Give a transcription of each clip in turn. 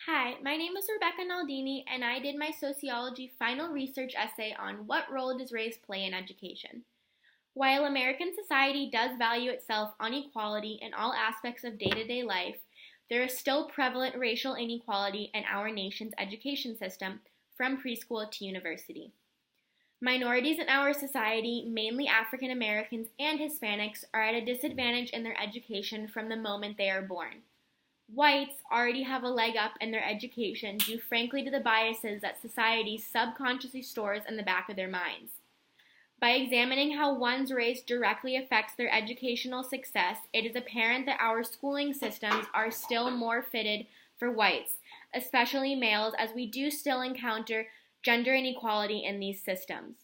Hi, my name is Rebecca Naldini, and I did my sociology final research essay on what role does race play in education. While American society does value itself on equality in all aspects of day-to-day life, there is still prevalent racial inequality in our nation's education system, from preschool to university. Minorities in our society, mainly African Americans and Hispanics, are at a disadvantage in their education from the moment they are born. Whites already have a leg up in their education due frankly to the biases that society subconsciously stores in the back of their minds. By examining how one's race directly affects their educational success, it is apparent that our schooling systems are still more fitted for whites, especially males, as we do still encounter gender inequality in these systems.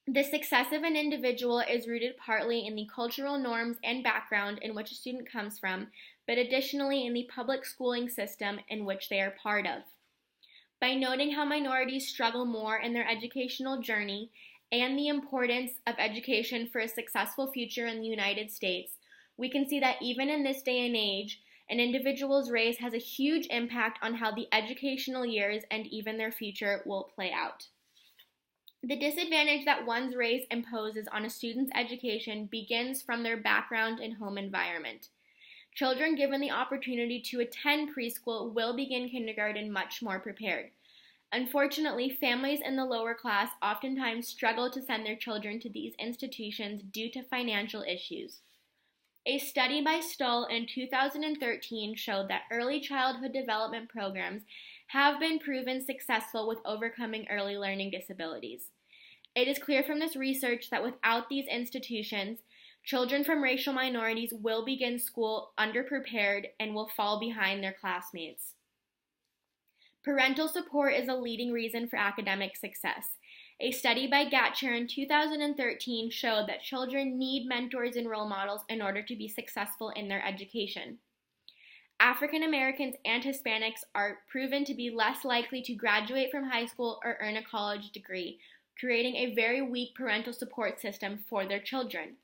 The success of an individual is rooted partly in the cultural norms and background in which a student comes from, but additionally in the public schooling system in which they are part of. By noting how minorities struggle more in their educational journey and the importance of education for a successful future in the United States, we can see that even in this day and age, an individual's race has a huge impact on how the educational years and even their future will play out. The disadvantage that one's race imposes on a student's education begins from their background and home environment. Children given the opportunity to attend preschool will begin kindergarten much more prepared. Unfortunately, families in the lower class oftentimes struggle to send their children to these institutions due to financial issues. A study by Stoll in 2013 showed that early childhood development programs have been proven successful with overcoming early learning disabilities. It is clear from this research that without these institutions, children from racial minorities will begin school underprepared and will fall behind their classmates. Parental support is a leading reason for academic success. A study by Gatcher in 2013 showed that children need mentors and role models in order to be successful in their education. African Americans and Hispanics are proven to be less likely to graduate from high school or earn a college degree, creating a very weak parental support system for their children.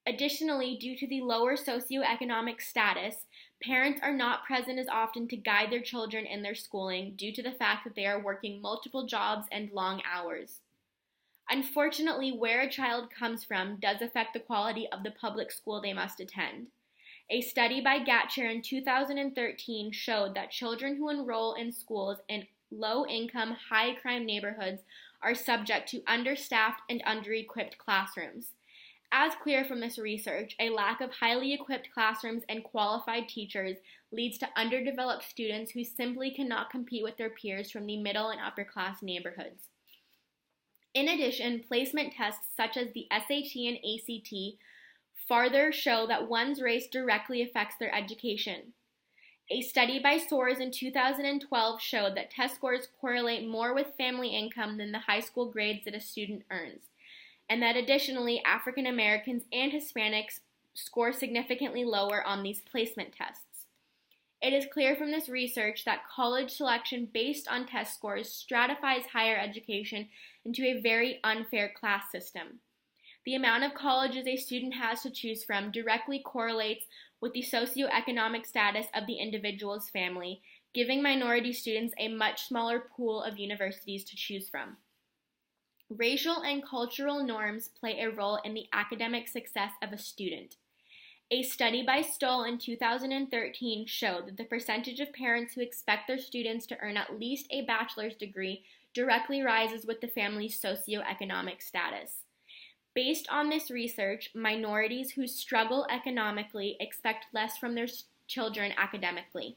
Additionally, due to the lower socioeconomic status, parents are not present as often to guide their children in their schooling due to the fact that they are working multiple jobs and long hours. Unfortunately, where a child comes from does affect the quality of the public school they must attend. A study by Gatcher in 2013 showed that children who enroll in schools in low-income, high-crime neighborhoods are subject to understaffed and under-equipped classrooms. As clear from this research, a lack of highly equipped classrooms and qualified teachers leads to underdeveloped students who simply cannot compete with their peers from the middle and upper class neighborhoods. In addition, placement tests such as the SAT and ACT farther show that one's race directly affects their education. A study by Soares in 2012 showed that test scores correlate more with family income than the high school grades that a student earns, and that additionally, African Americans and Hispanics score significantly lower on these placement tests. It is clear from this research that college selection based on test scores stratifies higher education into a very unfair class system. The amount of colleges a student has to choose from directly correlates with the socioeconomic status of the individual's family, giving minority students a much smaller pool of universities to choose from. Racial and cultural norms play a role in the academic success of a student. A study by Stoll in 2013 showed that the percentage of parents who expect their students to earn at least a bachelor's degree directly rises with the family's socioeconomic status. Based on this research, minorities who struggle economically expect less from their children academically.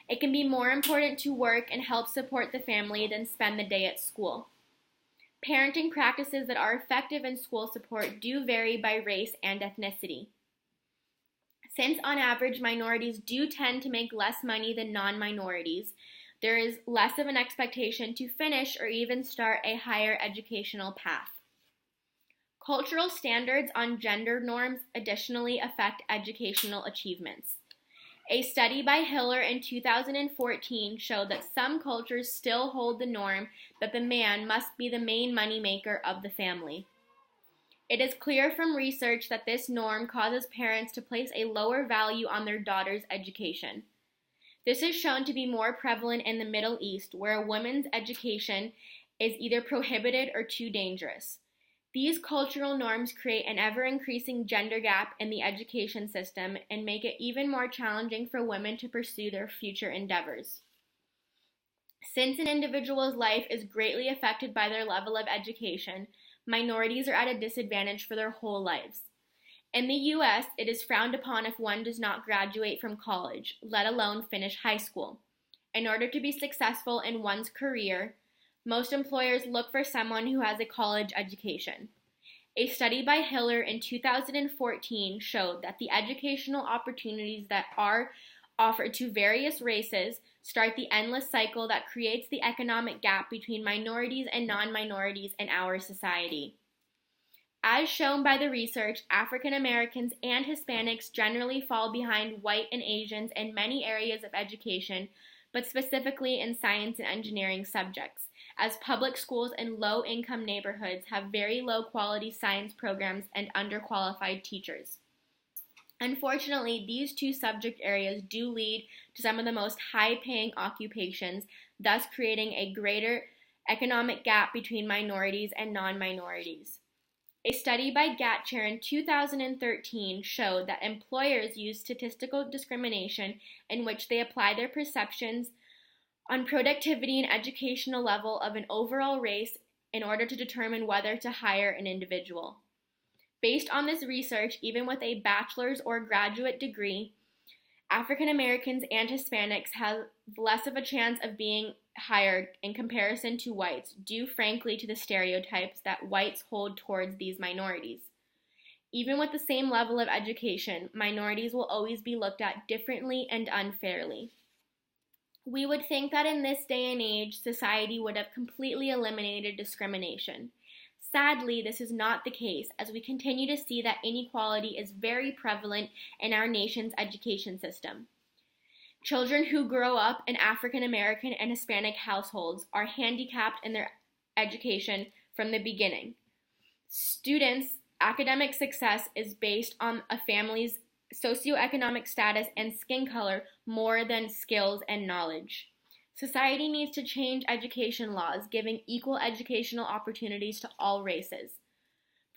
It can be more important to work and help support the family than spend the day at school. Parenting practices that are effective in school support do vary by race and ethnicity. Since on average minorities do tend to make less money than non-minorities, there is less of an expectation to finish or even start a higher educational path. Cultural standards on gender norms additionally affect educational achievements. A study by Hiller in 2014 showed that some cultures still hold the norm that the man must be the main moneymaker of the family. It is clear from research that this norm causes parents to place a lower value on their daughter's education. This is shown to be more prevalent in the Middle East, where a woman's education is either prohibited or too dangerous. These cultural norms create an ever-increasing gender gap in the education system and make it even more challenging for women to pursue their future endeavors. Since an individual's life is greatly affected by their level of education, minorities are at a disadvantage for their whole lives. In the U.S., it is frowned upon if one does not graduate from college, let alone finish high school. In order to be successful in one's career, most employers look for someone who has a college education. A study by Hiller in 2014 showed that the educational opportunities that are offered to various races start the endless cycle that creates the economic gap between minorities and non-minorities in our society. As shown by the research, African Americans and Hispanics generally fall behind white and Asians in many areas of education, but specifically in science and engineering subjects, as public schools in low-income neighborhoods have very low-quality science programs and underqualified teachers. Unfortunately, these two subject areas do lead to some of the most high-paying occupations, thus creating a greater economic gap between minorities and non-minorities. A study by Gatchair in 2013 showed that employers use statistical discrimination in which they apply their perceptions on productivity and educational level of an overall race in order to determine whether to hire an individual. Based on this research, even with a bachelor's or graduate degree, African Americans and Hispanics have less of a chance of being hired in comparison to whites, due frankly to the stereotypes that whites hold towards these minorities. Even with the same level of education, minorities will always be looked at differently and unfairly. We would think that in this day and age, society would have completely eliminated discrimination. Sadly, this is not the case, as we continue to see that inequality is very prevalent in our nation's education system. Children who grow up in African American and Hispanic households are handicapped in their education from the beginning. Students' academic success is based on a family's socioeconomic status and skin color more than skills and knowledge. Society needs to change education laws, giving equal educational opportunities to all races.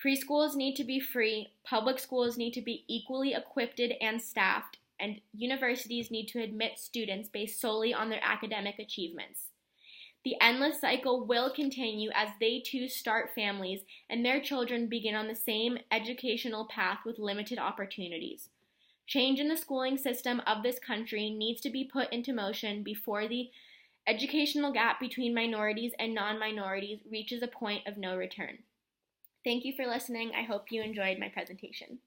Preschools need to be free, public schools need to be equally equipped and staffed, and universities need to admit students based solely on their academic achievements. The endless cycle will continue as they too start families and their children begin on the same educational path with limited opportunities. Change in the schooling system of this country needs to be put into motion before the educational gap between minorities and non-minorities reaches a point of no return. Thank you for listening. I hope you enjoyed my presentation.